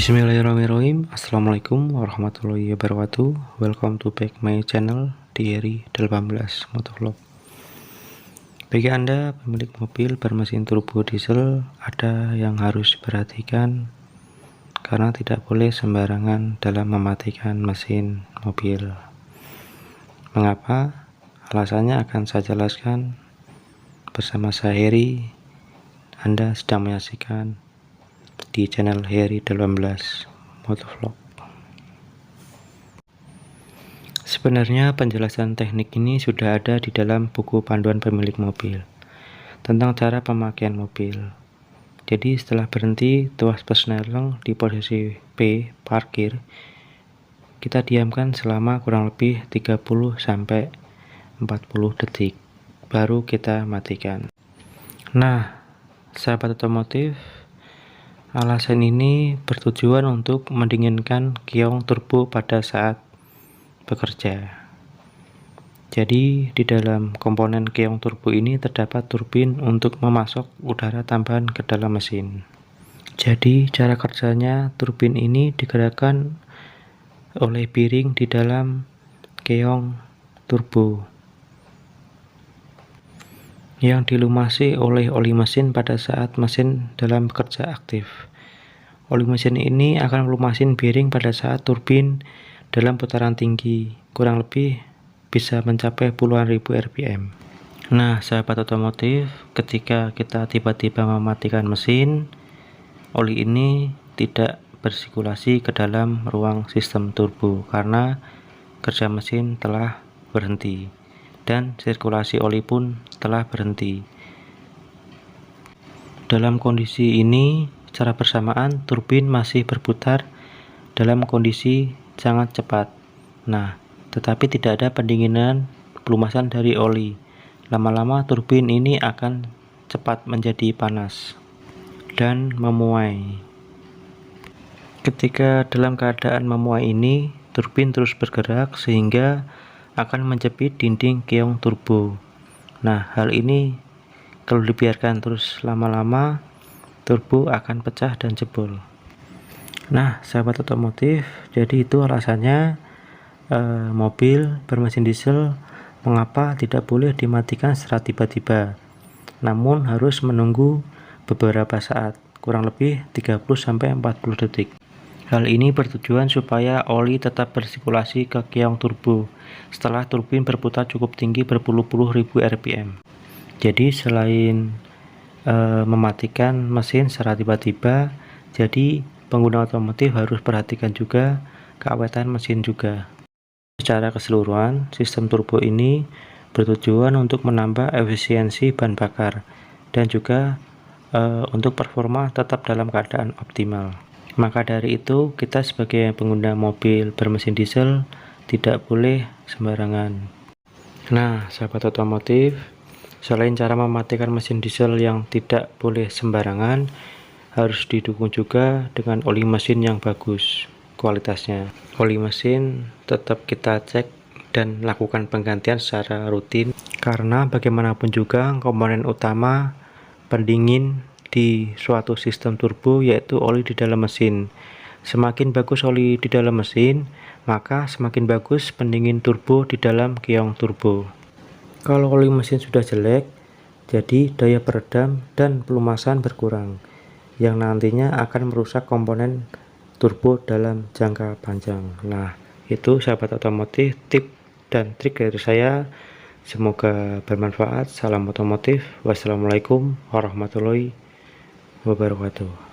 Bismillahirrahmanirrahim. Assalamualaikum warahmatullahi wabarakatuh. Welcome to back my channel Thierry 18 Motovlog. Bagi Anda pemilik mobil bermesin turbo diesel, ada yang harus diperhatikan karena tidak boleh sembarangan dalam mematikan mesin mobil. Mengapa? Alasannya akan saya jelaskan bersama saya Heri. Anda sedang menyaksikan di channel Heri 18 Motovlog. Sebenarnya penjelasan teknik ini sudah ada di dalam buku panduan pemilik mobil tentang cara pemakaian mobil. Jadi setelah berhenti tuas persneleng di posisi P parkir, kita diamkan selama kurang lebih 30-40 detik baru kita matikan. Nah, sahabat otomotif, alasan ini bertujuan untuk mendinginkan keong turbo pada saat bekerja. Jadi di dalam komponen keong turbo ini terdapat turbin untuk memasok udara tambahan ke dalam mesin. Jadi cara kerjanya, turbin ini digerakkan oleh bearing di dalam keong turbo yang dilumasi oleh oli mesin pada saat mesin dalam bekerja aktif. Oli mesin ini akan melumasin bearing pada saat turbin dalam putaran tinggi, kurang lebih bisa mencapai puluhan ribu RPM. Nah, sahabat otomotif, ketika kita tiba-tiba mematikan mesin, oli ini tidak bersirkulasi ke dalam ruang sistem turbo karena kerja mesin telah berhenti dan sirkulasi oli pun telah berhenti. Dalam kondisi ini, secara bersamaan turbin masih berputar dalam kondisi sangat cepat. Nah, tetapi tidak ada pendinginan pelumasan dari oli. Lama-lama turbin ini akan cepat menjadi panas dan memuai. Ketika dalam keadaan memuai ini, turbin terus bergerak sehingga akan menjepit dinding keong turbo. Nah, hal ini kalau dibiarkan terus lama-lama, turbo akan pecah dan jebol. Nah, sahabat otomotif, jadi itu alasannya mobil bermesin diesel mengapa tidak boleh dimatikan secara tiba-tiba, namun harus menunggu beberapa saat, kurang lebih 30-40 detik. Hal ini bertujuan supaya oli tetap bersirkulasi ke keong turbo setelah turbin berputar cukup tinggi berpuluh-puluh ribu RPM. Jadi selain mematikan mesin secara tiba-tiba, jadi pengguna otomotif harus perhatikan juga keawetan mesin juga. Secara keseluruhan, sistem turbo ini bertujuan untuk menambah efisiensi bahan bakar dan juga untuk performa tetap dalam keadaan optimal. Maka dari itu, kita sebagai pengguna mobil bermesin diesel tidak boleh sembarangan. Nah, sahabat otomotif, selain cara mematikan mesin diesel yang tidak boleh sembarangan, harus didukung juga dengan oli mesin yang bagus kualitasnya. Oli mesin tetap kita cek dan lakukan penggantian secara rutin, karena bagaimanapun juga komponen utama pendingin di suatu sistem turbo yaitu oli di dalam mesin. Semakin bagus oli di dalam mesin, maka semakin bagus pendingin turbo di dalam keong turbo. Kalau oli mesin sudah jelek, jadi daya peredam dan pelumasan berkurang, yang nantinya akan merusak komponen turbo dalam jangka panjang. Nah, itu sahabat otomotif tip dan trik dari saya. Semoga bermanfaat. Salam otomotif. Wassalamualaikum warahmatullahi wabarakatuh.